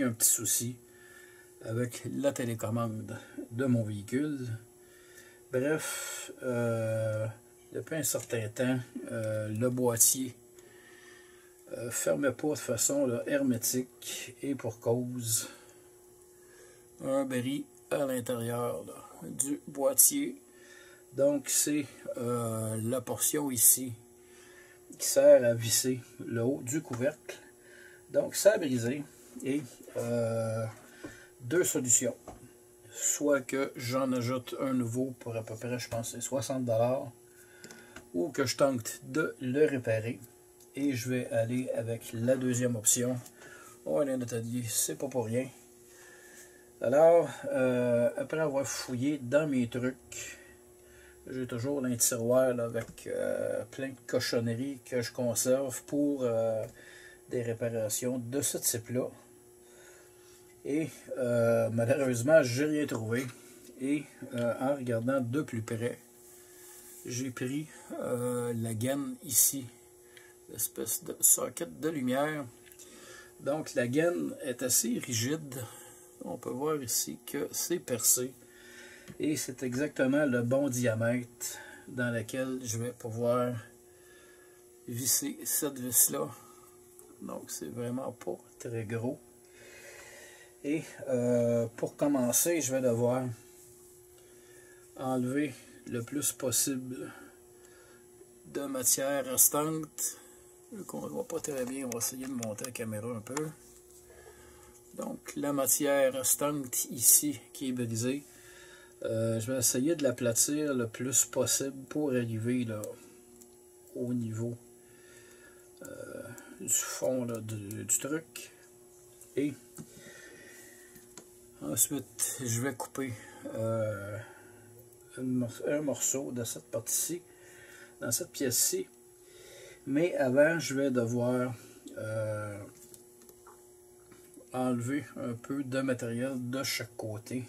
un petit souci avec la télécommande de mon véhicule. Bref, depuis un certain temps, le boîtier ne fermait pas de façon là, hermétique et pour cause. Un bris à l'intérieur du boîtier. Donc c'est la portion ici qui sert à visser le haut du couvercle. Donc ça a brisé et deux solutions. Soit que j'en ajoute un nouveau pour à peu près, je pense, 60 $, ou que je tente de le réparer. Et je vais aller avec la deuxième option. On est en atelier, c'est pas pour rien. Alors, après avoir fouillé dans mes trucs, j'ai toujours un tiroir là, avec plein de cochonneries que je conserve pour des réparations de ce type-là. Et malheureusement, j'ai rien trouvé. Et en regardant de plus près, j'ai pris la gaine ici, l'espèce de socket de lumière. Donc la gaine est assez rigide. On peut voir ici que c'est percé. Et c'est exactement le bon diamètre dans lequel je vais pouvoir visser cette vis-là. Donc c'est vraiment pas très gros. Et pour commencer, je vais devoir enlever le plus possible de matière restante. Vu qu'on ne voit pas très bien, on va essayer de monter la caméra un peu. Donc la matière restante ici qui est brisée, je vais essayer de l'aplatir le plus possible pour arriver là, au niveau du fond là, du truc. Et ensuite, je vais couper un morceau de cette partie-ci, dans cette pièce-ci. Mais avant, je vais devoir enlever un peu de matériel de chaque côté.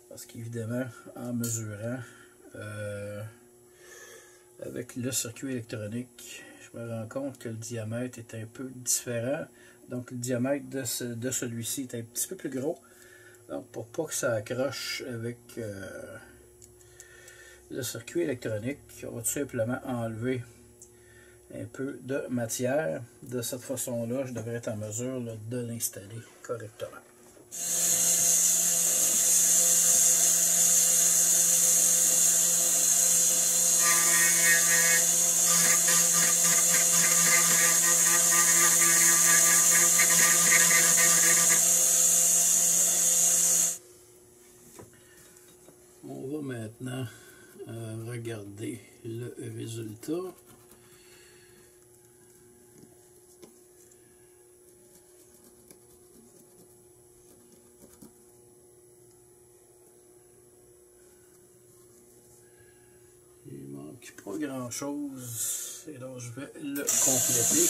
Parce qu'évidemment, en mesurant avec le circuit électronique, je me rends compte que le diamètre est un peu différent. Donc le diamètre de celui-ci est un petit peu plus gros. Donc pour pas que ça accroche avec le circuit électronique, on va tout simplement enlever un peu de matière. De cette façon-là, je devrais être en mesure là, de l'installer correctement. On va maintenant regarder le résultat. Il manque pas grand chose et donc je vais le compléter.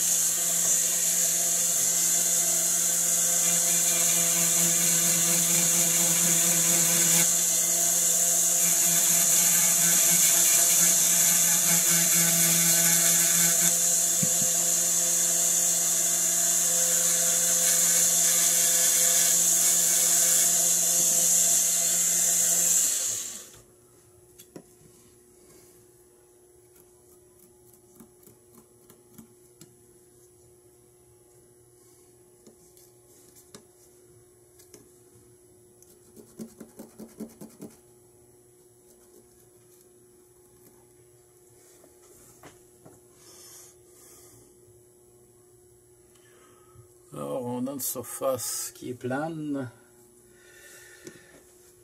Alors, on a une surface qui est plane.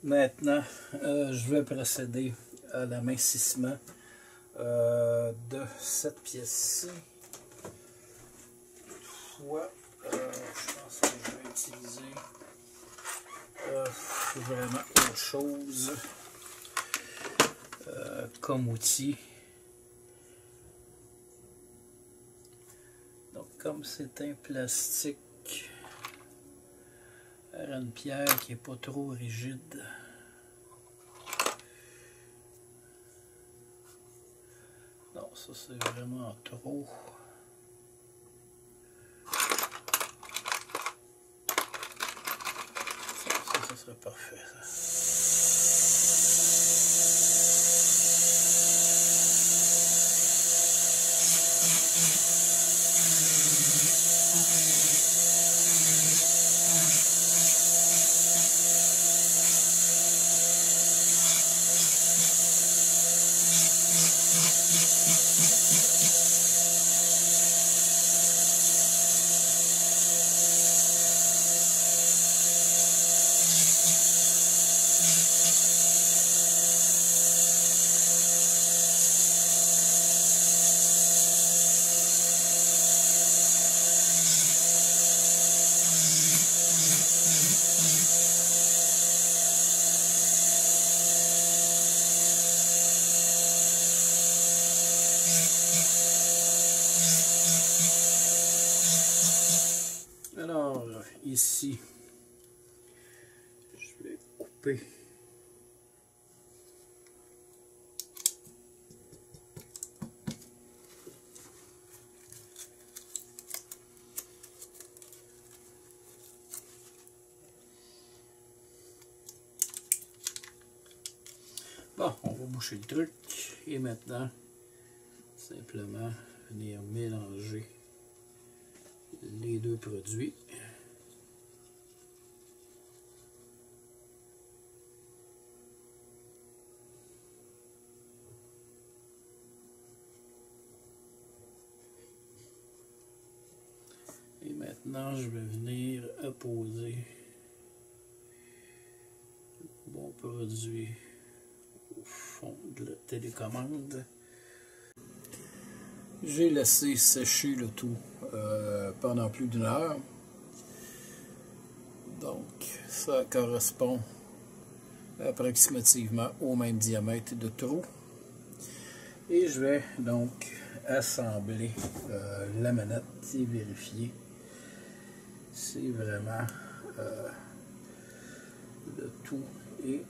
Maintenant, je vais procéder à l'amincissement de cette pièce-ci. Toutefois, je pense que je vais utiliser vraiment autre chose comme outil. Donc, comme c'est un plastique, une pierre qui n'est pas trop rigide. Non, ça c'est vraiment trop. serait parfait, ça. Alors, ici, je vais couper bon, on va boucher le truc et maintenant, simplement venir mélanger les deux produits. Et maintenant, je vais venir apposer mon produit au fond de la télécommande. J'ai laissé sécher le tout pendant plus d'une heure. Donc, ça correspond approximativement au même diamètre de trou. Et je vais donc assembler la manette et vérifier si vraiment le tout est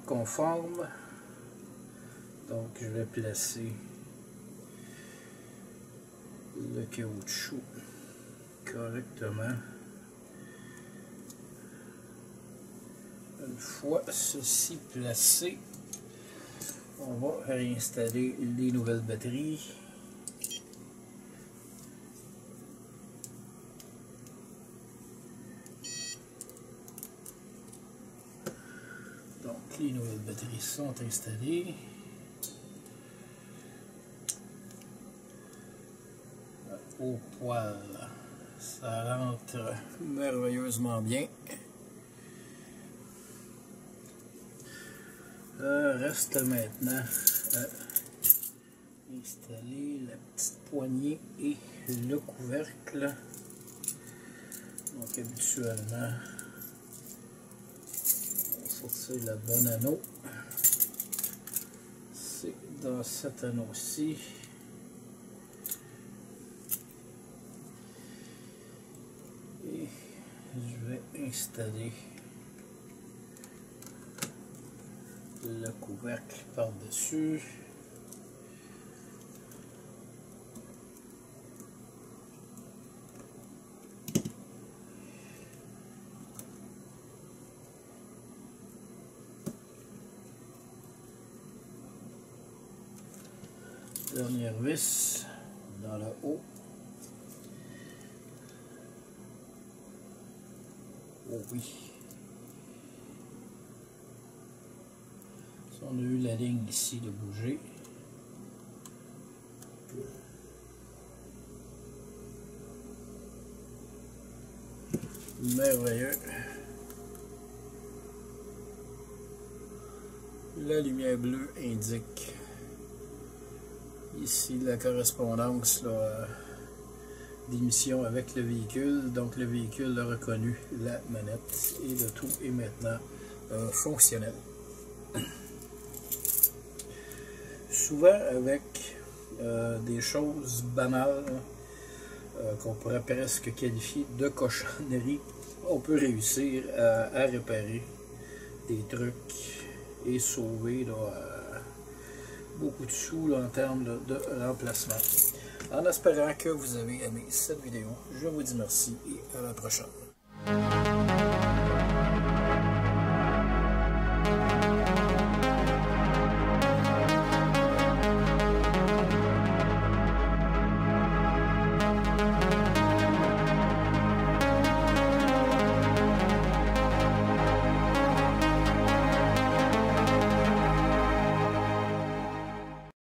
conforme. Donc, je vais placer le caoutchouc correctement. Une fois ceci placé, on va réinstaller les nouvelles batteries. Donc les nouvelles batteries sont installées. Au poil, ça rentre merveilleusement bien. Reste maintenant à installer la petite poignée et le couvercle. Donc habituellement, on va sortir la bonne anneau. C'est dans cet anneau-ci. Et je vais installer le couvercle par-dessus. Dernière vis dans le haut. Oh oui. On a eu la ligne ici de bouger. Merveilleux. La lumière bleue indique ici la correspondance d'émission avec le véhicule. Donc le véhicule a reconnu la manette et le tout est maintenant fonctionnel. Souvent avec des choses banales qu'on pourrait presque qualifier de cochonnerie, on peut réussir à réparer des trucs et sauver beaucoup de sous en termes de remplacement. En espérant que vous avez aimé cette vidéo, je vous dis merci et à la prochaine.